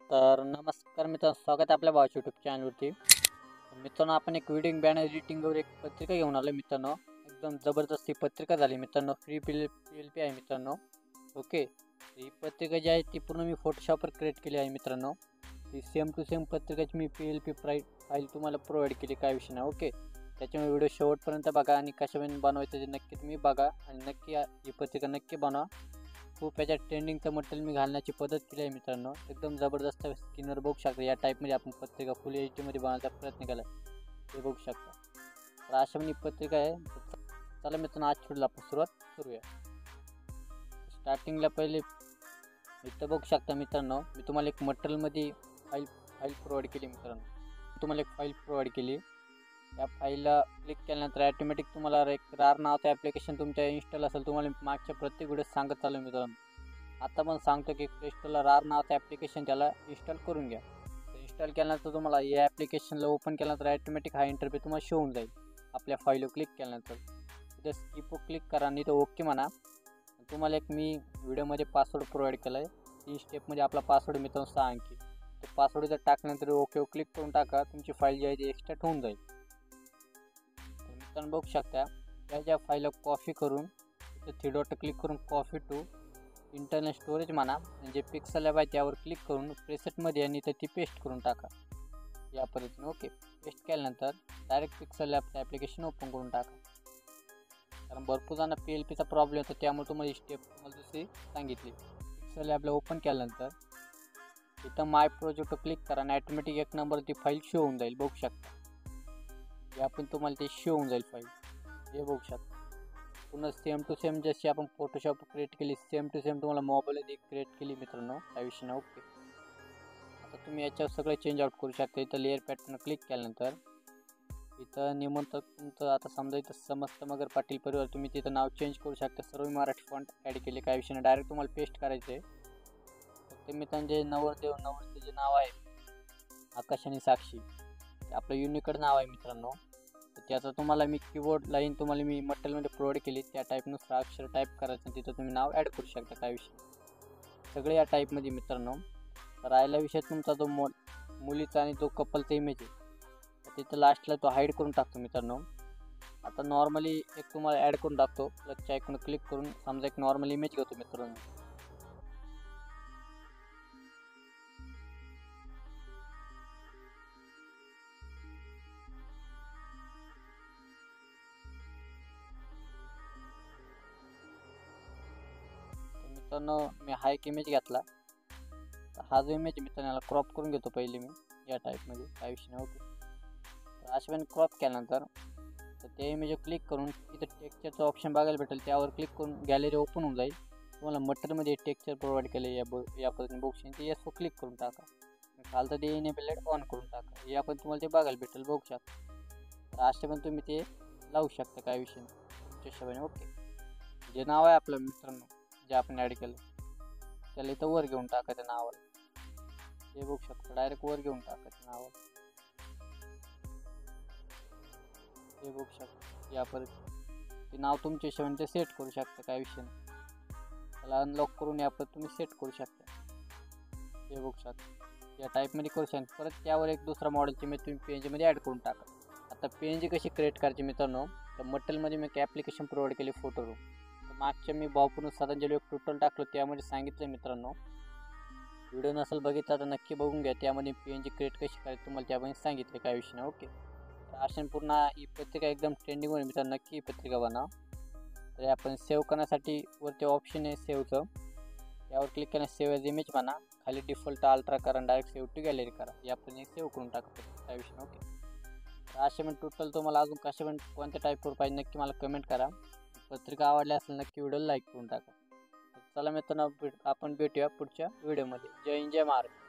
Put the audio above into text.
तर नमस्कार मित्रांनो, स्वागत आहे आपल्या भावाच्या यूट्यूब चॅनलवरती. मित्रांनो, आपण एक वेडिंग बॅनर एडिटिंगवर एक पत्रिका घेऊन आलो मित्रांनो. एकदम जबरदस्त ही पत्रिका झाली मित्रांनो. फ्री PLP आहे मित्रांनो. ओके, ही पत्रिका जी आहे ती पूर्ण मी फोटोशॉपवर क्रिएट केली आहे मित्रांनो. ती सेम टू सेम पत्रिकाची मी PLP फाईल तुम्हाला प्रोव्हाइड केली, काय विषय नाही. ओके, त्याच्यामुळे व्हिडिओ शेवटपर्यंत बघा आणि कशाने बनवायचं ते नक्की तुम्ही बघा आणि नक्की ही पत्रिका नक्की बनवा. खूप याच्यात ट्रेंडिंगचं मटेरियल मी घालण्याची पद्धत केली आहे मित्रांनो. एकदम जबरदस्त स्किनवर बघू शकता. या टाईपमध्ये आपण पत्रिका फुल HD मध्ये बनवायचा प्रयत्न केला आहे, ते बघू शकता. तर अशा म्हणजे पत्रिका आहे. चला मित्रांनो, आज छोडला आपण सुरुवात करूया. स्टार्टिंगला पहिले इथं बघू शकता मित्रांनो, मी तुम्हाला एक मटेरियलमध्ये फाईल प्रोव्हाइड केली मित्रांनो. तुम्हाला एक फाईल प्रोव्हाइड केली. या फाईलला क्लिक केल्यानंतर ॲटोमॅटिक तुम्हाला एक रार नावाचं ॲप्लिकेशन तुमच्या इन्स्टॉल असेल. तुम्हाला मागच्या प्रत्येक व्हिडिओ सांगत चालू मित्रांनो. आता पण सांगतो की प्ले स्टोरला रार नावाचं ॲप्लिकेशन त्याला इन्स्टॉल करून घ्या. इन्स्टॉल केल्यानंतर तुम्हाला या ॲप्लिकेशनला ओपन केल्यानंतर ॲटोमॅटिक हा इंटरफेस तुम्हाला शो होऊन जाईल. आपल्या फाईलवर क्लिक केल्यानंतर तिथं स्किपवर क्लिक करा आणि इथं ओके म्हणा. तुम्हाला एक मी व्हिडिओमध्ये पासवर्ड प्रोव्हाइड केला आहे. 3 स्टेपमध्ये आपला पासवर्ड मित्रांनो 6 अंकी. तो पासवर्ड जर टाकल्यानंतर ओकेवर क्लिक करून टाका. तुमची फाईल जी आहे ती एक्स्ट्रॅक्ट होऊन जाईल. मित्रांनो बघू शकता, ज्या फाईलला कॉपी करून तिथं 3 डॉट क्लिक करून कॉपी टू इंटरनल स्टोरेज म्हणा, म्हणजे पिक्सल लॅब आहे त्यावर क्लिक करून प्रेसेटमध्ये आणि तर ती पेस्ट करून टाका या पद्धतीने. ओके, पेस्ट केल्यानंतर डायरेक्ट पिक्सल लॅबचं ॲप्लिकेशन ओपन करून टाका. कारण भरपूर जणांना PLPचा प्रॉब्लेम होतो, त्यामुळे तुम्हाला ही स्टेप तुम्हाला दुसरी सांगितली. पिक्सल लॅबला ओपन केल्यानंतर इथं माय प्रोजेक्टवर क्लिक करा आणि ॲटोमॅटिक एक नंबर ती फाईल शो होऊन जाईल. बघू शकता, या पण तुम्हाला ते शो होऊन जाईल फाईल. हे बघू शकता पुन्हा सेम टू सेम जशी आपण फोटोशॉप क्रिएट केली सेम टू सेम तुम्हाला मोबाईलमध्ये क्रिएट केली मित्रांनो, त्या विषय नाही. ओके, आता तुम्ही याच्यावर सगळं चेंज आउट करू शकता. इथं लेअर पॅटर्न क्लिक केल्यानंतर इथं निमंत्रण तुमचं आता समजा इथं समस्त मगर पाटील परिवार, तुम्ही तिथं नाव चेंज करू शकता. सर्व मराठी फॉन्ट ॲड केले, काय विषय नाही. डायरेक्ट तुम्हाला पेस्ट करायचं आहे. फक्त मित्रांनो जे नवरचं जे नाव आहे आकाश आणि साक्षी, आपलं युनिकोड नाव आहे मित्रांनो. तर त्याचं तुम्हाला मी कीबोर्ड लाईन तुम्हाला मी मटेरियलमध्ये प्रोव्हाइड केली. त्या टाईपनुसार अक्षर टाईप करायचं, तिथं तुम्ही नाव ॲड करू शकता, काय विषय सगळे या टाईपमध्ये मित्रांनो. राहिला विषय तुमचा जो मुलीचा आणि जो कपलचा इमेज आहे तिथं लास्टला तो हाईड करून टाकतो मित्रांनो. आता नॉर्मली एक तुम्हाला ॲड करून टाकतो. प्लसच्या आयकॉन क्लिक करून समजा एक नॉर्मल इमेज घेतो मित्रांनो. मित्रांनो मी हा एक इमेज घेतला. हा जो इमेज मित्रांनो याला क्रॉप करून घेतो पहिले मी या टाईपमध्ये, काय विषय नाही. ओके, तर अशा क्रॉप केल्यानंतर तर त्या इमेजवर क्लिक करून तिथं टेक्स्चरचं ऑप्शन बघायला भेटेल, त्यावर क्लिक करून गॅलरी ओपन होऊन जाईल. तुम्हाला मटेरियलमध्ये टेक्स्चर प्रोव्हाइड केले या पद्धतीने बघू ते यासवर क्लिक करून टाका. खालतं ते इनेबलेड ऑन करून टाका. या पण तुम्हाला ते बघायला भेटेल, बघू शकता. तर असे पण तुम्ही ते लावू शकता, काय विषय नाही तुमच्या हिशोबाने. ओके, जे नाव आहे आपलं मित्रांनो जे आपण ॲड केलं त्याला इथं वर घेऊन टाकायचं नावाला. हे बघू शकता, डायरेक्ट वर घेऊन टाकायचं नावाला. हे बघू शकता या परत ते नाव तुमच्या हिशोबाने ते सेट करू शकता, काय विषय नाही. त्याला अनलॉक करून या परत तुम्ही सेट करू शकता. हे बघू शकता या टाईपमध्ये करू शकता. परत त्यावर एक दुसरा मॉडेलची मी तुम्ही PNG ॲड करून टाका. आता PNG कशी क्रिएट करायची मित्रांनो, तर मटेरियलमध्ये मी एक ॲप्लिकेशन प्रोव्हाइड केली फोटो रूम. मागच्या मी भावपूर्ण श्रद्धांजली ट्युटोरियल टाकलं, त्यामध्ये सांगितलं मित्रांनो. व्हिडिओ नसेल बघितला तर नक्की बघून घ्या. त्यामध्ये PNG क्रिएट कशी करायची तुम्हाला त्यामध्ये सांगितलं, काय विषय नाही. ओके, तर अशा पूर्ण ही पत्रिका एकदम ट्रेंडिंगवर मित्रांनो. नक्की ही पत्रिका बनवा. तर आपण सेव्ह करण्यासाठी वरती ऑप्शन आहे सेव्हचं, त्यावर क्लिक करा. सेव्ह एज इमेज म्हणा, खाली डिफॉल्ट अल्ट्रा करा, डायरेक्ट सेव्ह टू गॅलरी करा. या पण सेव्ह करून टाका, काय विषय. ओके, तर असे पण टोटल तुम्हाला अजून कसे पण कोणत्या टाईपवर पाहिजे नक्की मला कमेंट करा. पत्रिका आवडली असेल नक्की व्हिडिओला लाईक करून टाका. चला मित्रांनो, आपण भेटूया पुढच्या व्हिडिओमध्ये. जय हिंद, जय महाराष्ट्र.